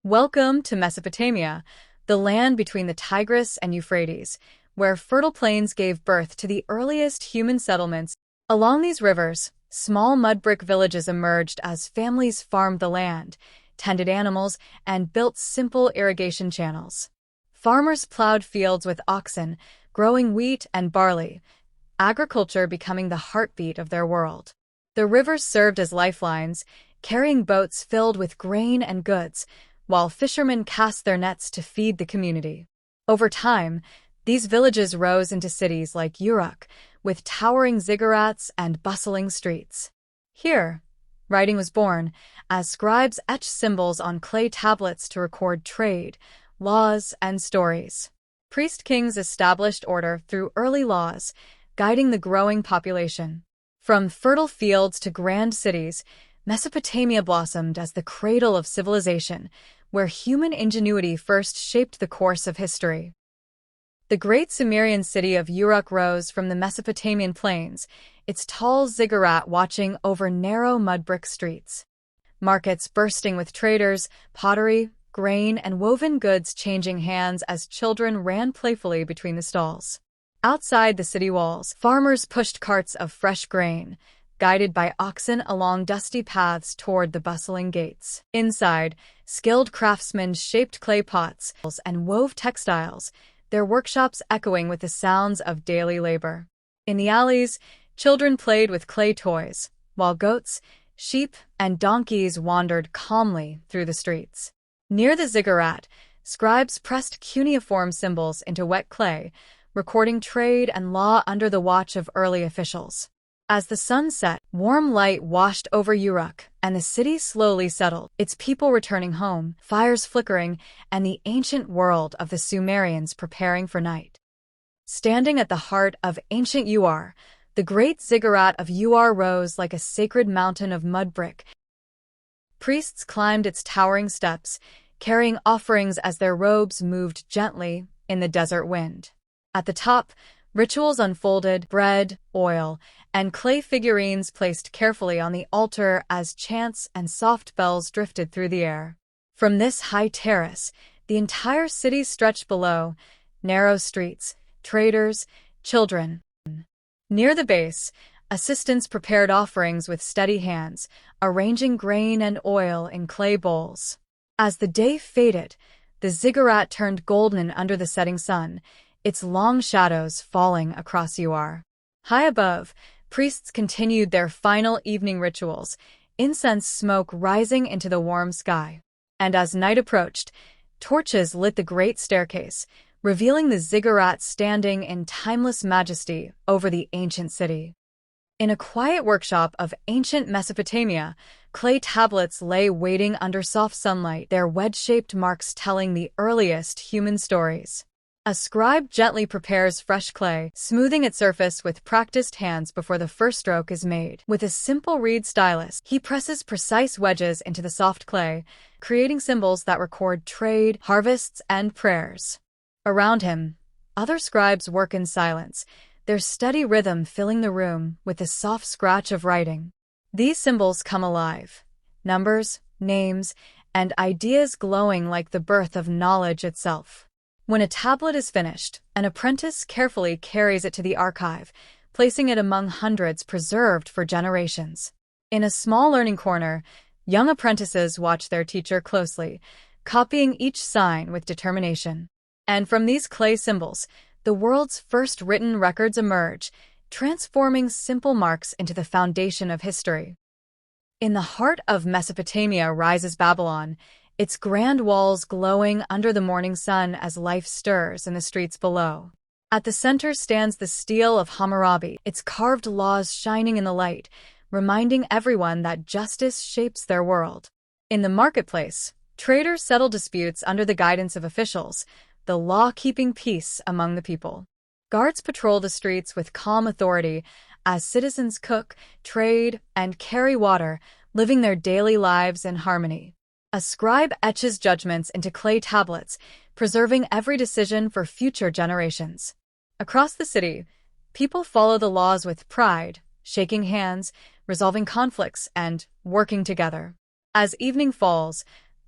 Welcome to Mesopotamia, the land between the Tigris and Euphrates, where fertile plains gave birth to the earliest human settlements. Along these rivers, small mud brick villages emerged as families farmed the land, tended animals, and built simple irrigation channels. Farmers plowed fields with oxen, growing wheat and barley, agriculture becoming the heartbeat of their world. The rivers served as lifelines, carrying boats filled with grain and goods, while fishermen cast their nets to feed the community. Over time, these villages rose into cities like Uruk, with towering ziggurats and bustling streets. Here, writing was born, as scribes etched symbols on clay tablets to record trade, laws, and stories. Priest-kings established order through early laws, guiding the growing population. From fertile fields to grand cities, Mesopotamia blossomed as the cradle of civilization, where human ingenuity first shaped the course of history. The great Sumerian city of Uruk rose from the Mesopotamian plains, its tall ziggurat watching over narrow mud-brick streets. Markets bursting with traders, pottery, grain, and woven goods changing hands as children ran playfully between the stalls. Outside the city walls, farmers pushed carts of fresh grain, guided by oxen along dusty paths toward the bustling gates. Inside, skilled craftsmen shaped clay pots and wove textiles, their workshops echoing with the sounds of daily labor. In the alleys, children played with clay toys, while goats, sheep, and donkeys wandered calmly through the streets. Near the ziggurat, scribes pressed cuneiform symbols into wet clay, recording trade and law under the watch of early officials. As the sun set, warm light washed over Uruk, and the city slowly settled, its people returning home, fires flickering, and the ancient world of the Sumerians preparing for night. Standing at the heart of ancient Uruk, the great ziggurat of Uruk rose like a sacred mountain of mud brick. Priests climbed its towering steps, carrying offerings as their robes moved gently in the desert wind. At the top, rituals unfolded, bread, oil, and clay figurines placed carefully on the altar as chants and soft bells drifted through the air. From this high terrace, the entire city stretched below, narrow streets, traders, children. Near the base, assistants prepared offerings with steady hands, arranging grain and oil in clay bowls. As the day faded, the ziggurat turned golden under the setting sun, its long shadows falling across Uruk. High above, priests continued their final evening rituals, incense smoke rising into the warm sky. And as night approached, torches lit the great staircase, revealing the ziggurat standing in timeless majesty over the ancient city. In a quiet workshop of ancient Mesopotamia, clay tablets lay waiting under soft sunlight, their wedge-shaped marks telling the earliest human stories. A scribe gently prepares fresh clay, smoothing its surface with practiced hands before the first stroke is made. With a simple reed stylus, he presses precise wedges into the soft clay, creating symbols that record trade, harvests, and prayers. Around him, other scribes work in silence, their steady rhythm filling the room with the soft scratch of writing. These symbols come alive, numbers, names, and ideas glowing like the birth of knowledge itself. When a tablet is finished, an apprentice carefully carries it to the archive, placing it among hundreds preserved for generations. In a small learning corner, young apprentices watch their teacher closely, copying each sign with determination. And from these clay symbols, the world's first written records emerge, transforming simple marks into the foundation of history. In the heart of Mesopotamia rises Babylon, its grand walls glowing under the morning sun as life stirs in the streets below. At the center stands the stele of Hammurabi, its carved laws shining in the light, reminding everyone that justice shapes their world. In the marketplace, traders settle disputes under the guidance of officials, the law keeping peace among the people. Guards patrol the streets with calm authority as citizens cook, trade, and carry water, living their daily lives in harmony. A scribe etches judgments into clay tablets, preserving every decision for future generations. Across the city, people follow the laws with pride, shaking hands, resolving conflicts, and working together. As evening falls,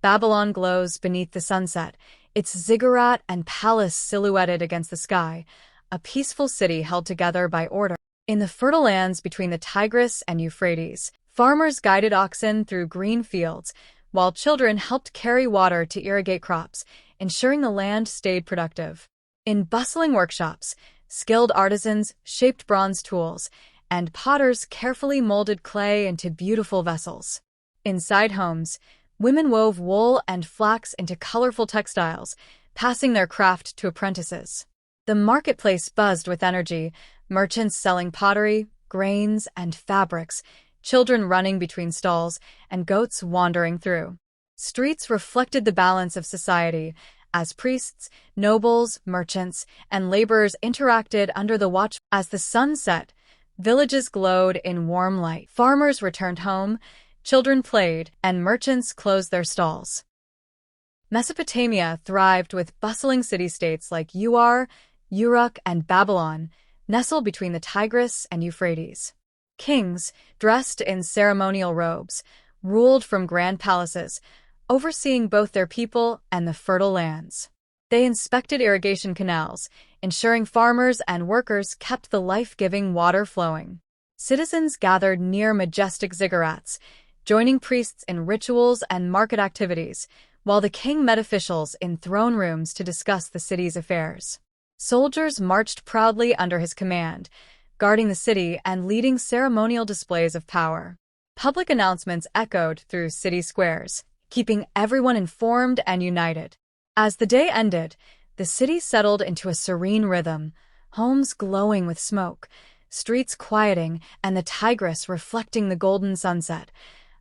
Babylon glows beneath the sunset, its ziggurat and palace silhouetted against the sky, a peaceful city held together by order. In the fertile lands between the Tigris and Euphrates, farmers guided oxen through green fields, while children helped carry water to irrigate crops, ensuring the land stayed productive. In bustling workshops, skilled artisans shaped bronze tools, and potters carefully molded clay into beautiful vessels. Inside homes, women wove wool and flax into colorful textiles, passing their craft to apprentices. The marketplace buzzed with energy, merchants selling pottery, grains, and fabrics, children running between stalls, and goats wandering through. Streets reflected the balance of society, as priests, nobles, merchants, and laborers interacted under the watch. As the sun set, villages glowed in warm light. Farmers returned home, children played, and merchants closed their stalls. Mesopotamia thrived with bustling city-states like Uruk, and Babylon, nestled between the Tigris and Euphrates. Kings, dressed in ceremonial robes, ruled from grand palaces, overseeing both their people and the fertile lands. They inspected irrigation canals, ensuring farmers and workers kept the life-giving water flowing. Citizens gathered near majestic ziggurats, joining priests in rituals and market activities, while the king met officials in throne rooms to discuss the city's affairs. Soldiers marched proudly under his command, guarding the city and leading ceremonial displays of power. Public announcements echoed through city squares, keeping everyone informed and united. As the day ended, the city settled into a serene rhythm, homes glowing with smoke, streets quieting, and the Tigris reflecting the golden sunset,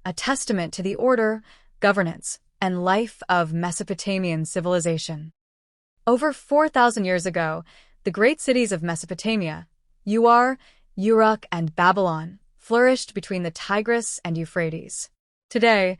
a testament to the order, governance, and life of Mesopotamian civilization. Over 4,000 years ago, the great cities of Mesopotamia, Uruk, and Babylon, flourished between the Tigris and Euphrates. Today,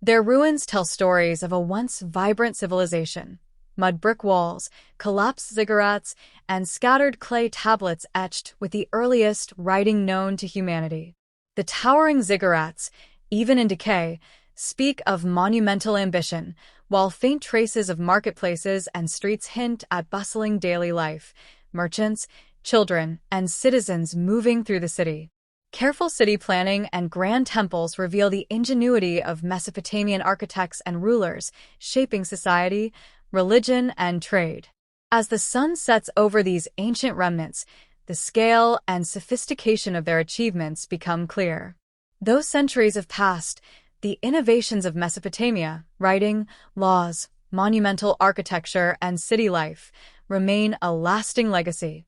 their ruins tell stories of a once vibrant civilization. Mud brick walls, collapsed ziggurats, and scattered clay tablets etched with the earliest writing known to humanity. The towering ziggurats, even in decay, speak of monumental ambition, while faint traces of marketplaces and streets hint at bustling daily life, merchants, children, and citizens moving through the city. Careful city planning and grand temples reveal the ingenuity of Mesopotamian architects and rulers, shaping society, religion, and trade. As the sun sets over these ancient remnants, the scale and sophistication of their achievements become clear. Though centuries have passed, the innovations of Mesopotamia, writing, laws, monumental architecture, and city life, remain a lasting legacy.